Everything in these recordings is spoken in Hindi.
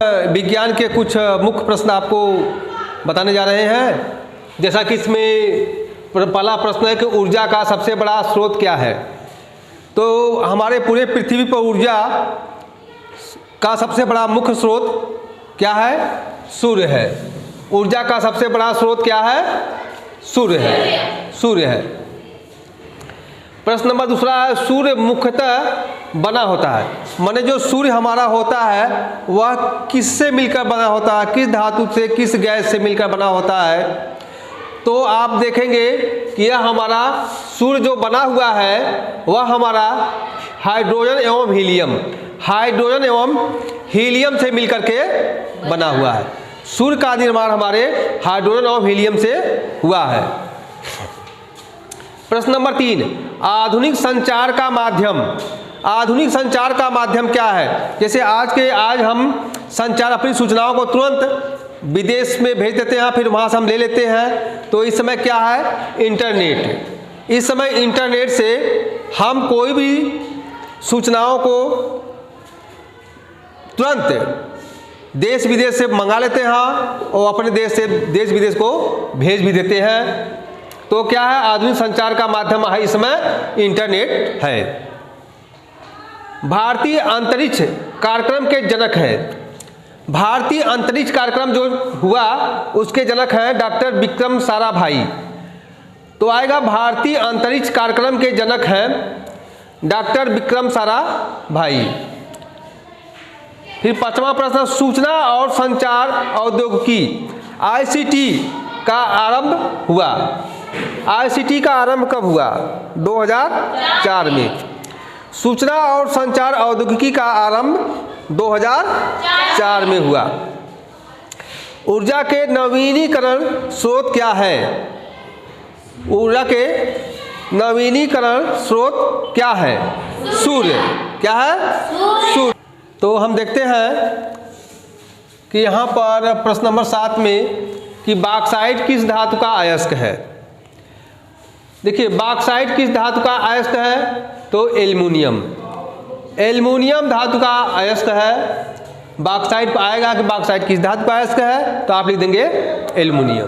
विज्ञान के कुछ मुख्य प्रश्न आपको बताने जा रहे हैं। जैसा कि इसमें पहला प्रश्न है कि ऊर्जा का सबसे बड़ा स्रोत क्या है। तो हमारे पूरे पृथ्वी पर ऊर्जा का सबसे बड़ा मुख्य स्रोत क्या है? सूर्य है। ऊर्जा का सबसे बड़ा स्रोत क्या है? सूर्य है। सूर्य है। प्रश्न नंबर दूसरा है, सूर्य मुख्यतः बना होता है, माने जो सूर्य हमारा होता है वह किससे मिलकर बना होता है, किस धातु से, किस गैस से मिलकर बना होता है। तो आप देखेंगे कि यह हमारा सूर्य जो बना हुआ है वह हमारा हाइड्रोजन एवं हीलियम से मिलकर के बना हुआ है। सूर्य का निर्माण हमारे हाइड्रोजन एवं हीलियम से हुआ है। प्रश्न नंबर 3, आधुनिक संचार का माध्यम। आधुनिक संचार का माध्यम क्या है? जैसे आज हम संचार, अपनी सूचनाओं को तुरंत विदेश में भेज देते हैं, फिर वहाँ से हम ले लेते हैं। तो इस समय क्या है? इंटरनेट। इस समय इंटरनेट से हम कोई भी सूचनाओं को तुरंत देश विदेश से मंगा लेते हैं और अपने देश से देश विदेश को भेज भी देते हैं। तो क्या है? आधुनिक संचार का माध्यम है इस समय इंटरनेट है। भारतीय अंतरिक्ष कार्यक्रम के जनक है। भारतीय अंतरिक्ष कार्यक्रम जो हुआ उसके जनक हैं डॉक्टर विक्रम साराभाई। तो आएगा भारतीय अंतरिक्ष कार्यक्रम के जनक हैं डॉक्टर विक्रम साराभाई। फिर 5वां प्रश्न, सूचना और संचार औद्योगिकी ICT का आरंभ हुआ। ICT का आरंभ कब हुआ? 2004 में। सूचना और संचार औद्योगिकी का आरंभ 2004 में हुआ। ऊर्जा के नवीनीकरण स्रोत क्या है? ऊर्जा के नवीनीकरण स्रोत क्या है? सूर्य। क्या है? सूर्य। तो हम देखते हैं कि यहाँ पर प्रश्न नंबर 7 में कि बॉक्साइट किस धातु का अयस्क है। देखिए, बॉक्साइट किस धातु का अयस्क है? तो एल्युमिनियम। एल्युमिनियम धातु का अयस्क है। बॉक्साइट पर आएगा कि बॉक्साइट किस धातु का अयस्क है, तो आप लिख देंगे एल्युमिनियम।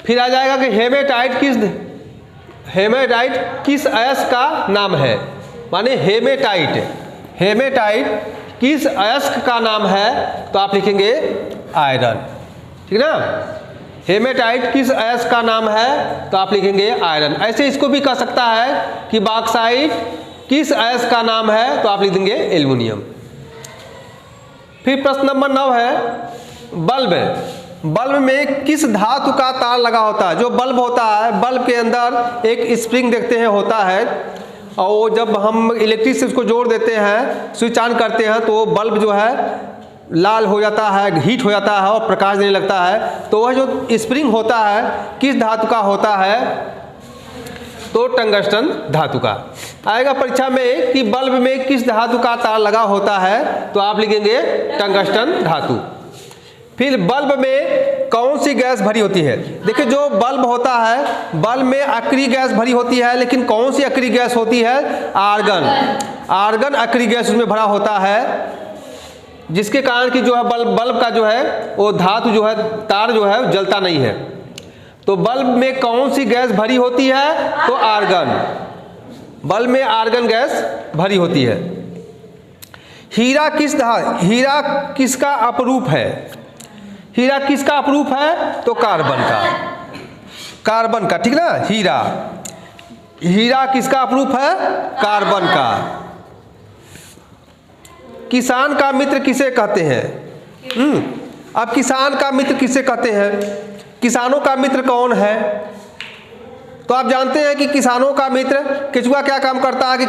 फिर आ जाएगा कि हेमेटाइट किस अयस्क का नाम है, माने हेमेटाइट किस अयस्क का नाम है, तो आप लिखेंगे आयरन। ठीक ना? हेमेटाइट किस अयस्क का नाम है, तो आप लिखेंगे आयरन। ऐसे इसको भी कह सकता है कि बॉक्साइट किस अयस्क का नाम है, तो आप लिख देंगे एल्युमिनियम। फिर प्रश्न नंबर 9 है, बल्ब में किस धातु का तार लगा होता है? जो बल्ब होता है, बल्ब के अंदर एक स्प्रिंग देखते हैं होता है, और जब हम इलेक्ट्रिक से उसको जोड़ देते हैं, स्विच ऑन करते हैं, तो बल्ब जो है लाल हो जाता है, हीट हो जाता है और प्रकाश देने लगता है। तो वह जो स्प्रिंग होता है किस धातु का होता है? तो टंगस्टन धातु का। आएगा परीक्षा में कि बल्ब में किस धातु का तार लगा होता है, तो आप लिखेंगे टंगस्टन धातु। फिर बल्ब में कौन सी गैस भरी होती है? देखिए, जो बल्ब होता है, बल्ब में अक्रिय गैस भरी होती है, लेकिन कौन सी अक्रिय गैस होती है? आर्गन अक्रिय गैस उसमें भरा होता है, जिसके कारण कि जो है बल्ब का जो है वो धातु जो है, तार जो है जलता नहीं है। तो बल्ब में कौन सी गैस भरी होती है? तो आर्गन। बल्ब में आर्गन गैस भरी होती है। हीरा किसका अपरूप है? हीरा किसका अपरूप है? तो कार्बन का। ठीक ना? हीरा किसका अपरूप है? कार्बन का। किसान का मित्र किसे कहते हैं? अब किसान का मित्र किसे कहते हैं? किसानों का मित्र कौन है? तो आप जानते हैं कि किसानों का मित्र केचुआ क्या काम करता है कि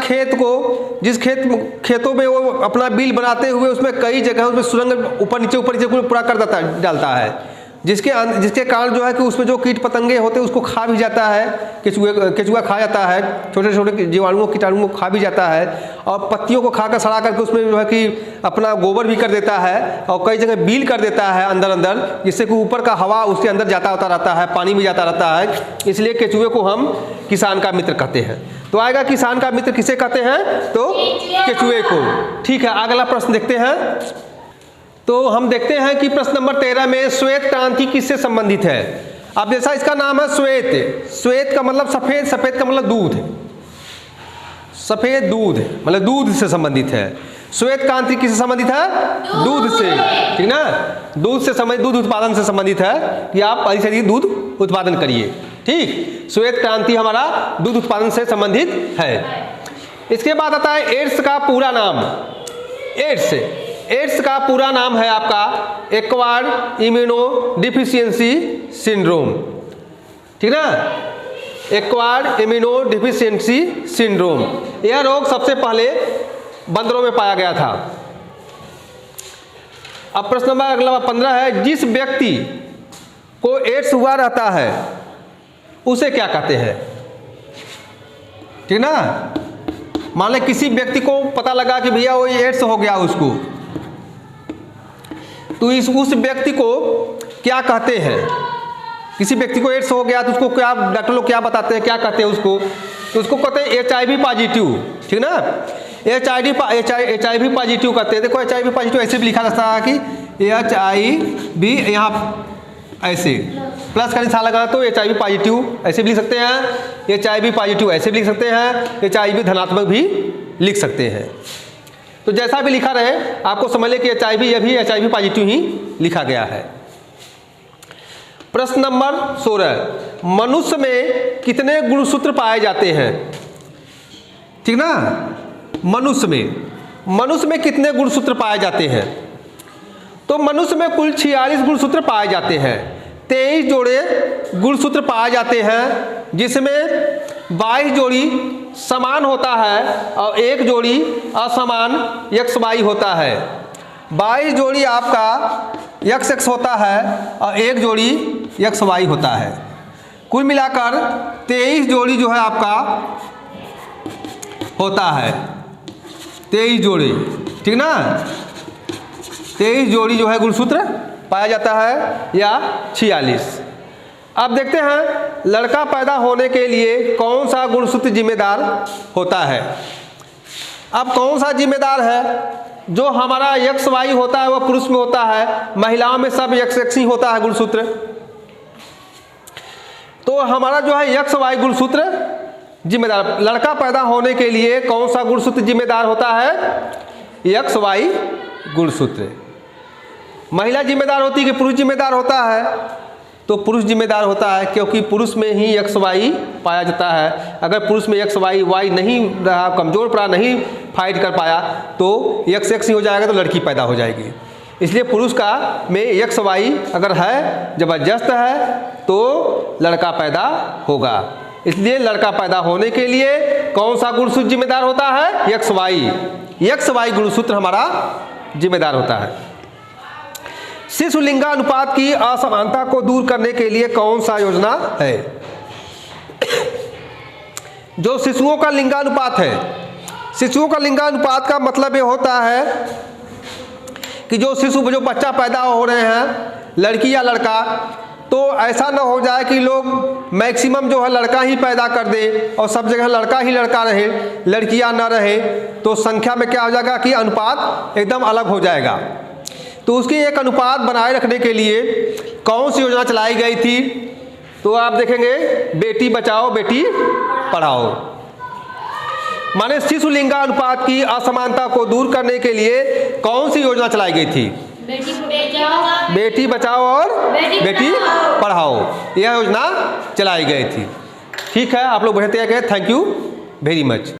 जिस खेतों में वो अपना बिल बनाते हुए उसमें कई जगह उसमें सुरंग ऊपर नीचे पूरा कर डालता है, जिसके कारण जो है कि उसमें जो कीट पतंगे होते हैं उसको खा भी जाता है। केचुआ खा जाता है, छोटे छोटे जीवाणुओं कीटाणुओं को खा भी जाता है, और पत्तियों को खाकर सड़ा करके उसमें जो है कि अपना गोबर भी कर देता है, और कई जगह बील कर देता है अंदर, जिससे कि ऊपर का हवा उसके अंदर जाता होता रहता है, पानी भी जाता रहता है। इसलिए केचुए को हम किसान का मित्र कहते हैं। तो आएगा किसान का मित्र किसे कहते हैं? तो केचुए को। ठीक है, अगला प्रश्न देखते हैं। तो हम देखते हैं कि प्रश्न नंबर 13 में श्वेत क्रांति किससे संबंधित है। अब जैसा इसका नाम है श्वेत, श्वेत का मतलब सफ़ेद, सफ़ेद का मतलब दूध, सफ़ेद दूध मतलब दूध से संबंधित है। श्वेत क्रांति किससे संबंधित है? दूध से, ठीक ना, दूध से संबंधित, दूध उत्पादन से संबंधित है कि आप अधिक से अधिक दूध उत्पादन करिए। ठीक, श्वेत क्रांति हमारा दूध उत्पादन से संबंधित है। इसके बाद आता है एड्स का पूरा नाम। एड्स, एड्स का पूरा नाम है आपका एक्वायर्ड इम्यूनो डिफिशियंसी सिंड्रोम, ठीक ना, एक्वायर्ड इम्यूनो डिफिशियंसी सिंड्रोम। यह रोग सबसे पहले बंदरों में पाया गया था। अब प्रश्न नंबर अगला 15 है, जिस व्यक्ति को एड्स हुआ रहता है उसे क्या कहते हैं? ठीक ना, मान लें किसी व्यक्ति को पता लगा कि भैया वो एड्स हो गया उसको, तो उस व्यक्ति को क्या कहते हैं? किसी व्यक्ति को एड्स हो गया तो उसको क्या डॉक्टर लोग क्या बताते हैं, क्या कहते हैं उसको? तो उसको कहते हैं HIV पॉजिटिव, ठीक ना, HIV पॉजिटिव कहते हैं। देखो HIV पॉजिटिव ऐसे भी लिखा जाता है कि HIV, यहाँ ऐसे प्लस का निशान लगा तो HIV पॉजिटिव ऐसे भी लिख सकते हैं, HIV पॉजिटिव ऐसे भी लिख सकते हैं, HIV धनात्मक भी लिख सकते हैं। तो जैसा भी लिखा रहे आपको समझ लें कि HIV यह भी HIV पॉजिटिव ही लिखा गया है। प्रश्न नंबर 16, मनुष्य में कितने गुणसूत्र पाए जाते हैं? ठीक ना, मनुष्य में कितने गुणसूत्र पाए जाते हैं? तो मनुष्य में कुल 46 गुणसूत्र पाए जाते हैं। 23 जोड़े गुणसूत्र पाए जाते हैं, जिसमें 22 जोड़ी समान होता है और 1 जोड़ी असमान XY होता है। 22 जोड़ी आपका XX होता है और 1 जोड़ी XY होता है। कुल मिलाकर 23 जोड़ी जो है आपका होता है, 23 जोड़ी, ठीक ना, 23 जोड़ी जो है गुणसूत्र पाया जाता है या 46। अब देखते हैं लड़का पैदा होने के लिए कौन सा गुणसूत्र जिम्मेदार होता है। अब कौन सा जिम्मेदार है? जो हमारा XY होता है वह पुरुष में होता है, महिलाओं में सब XX ही होता है गुणसूत्र। तो हमारा जो है XY गुणसूत्र जिम्मेदार, लड़का पैदा होने के लिए कौन सा गुणसूत्र जिम्मेदार होता है? XY गुणसूत्र। महिला जिम्मेदार होती है कि पुरुष जिम्मेदार होता है? तो पुरुष जिम्मेदार होता है, क्योंकि पुरुष में ही XY पाया जाता है। अगर पुरुष में XY नहीं रहा, कमजोर पड़ा, नहीं फाइट कर पाया तो XX ही हो जाएगा, तो लड़की पैदा हो जाएगी। इसलिए पुरुष का में XY अगर है, जबरदस्त है, तो लड़का पैदा होगा। इसलिए लड़का पैदा होने के लिए कौन सा गुणसूत्र जिम्मेदार होता है? XY गुणसूत्र हमारा जिम्मेदार होता है। शिशु लिंगानुपात की असमानता को दूर करने के लिए कौन सा योजना है? जो शिशुओं का लिंगानुपात है, शिशुओं का लिंगानुपात का मतलब ये होता है कि जो बच्चा पैदा हो रहे हैं, लड़की या लड़का, तो ऐसा ना हो जाए कि लोग मैक्सिमम जो है लड़का ही पैदा कर दे और सब जगह लड़का ही लड़का रहे, लड़कियां ना रहे, तो संख्या में क्या हो जाएगा कि अनुपात एकदम अलग हो जाएगा। तो उसकी एक अनुपात बनाए रखने के लिए कौन सी योजना चलाई गई थी? तो आप देखेंगे बेटी बचाओ बेटी पढ़ाओ, माने शिशु लिंगानुपात की असमानता को दूर करने के लिए कौन सी योजना चलाई गई थी? बेटी बचाओ और बेटी पढ़ाओ, यह योजना चलाई गई थी। ठीक है, आप लोग बढ़ते गए। Thank you very much.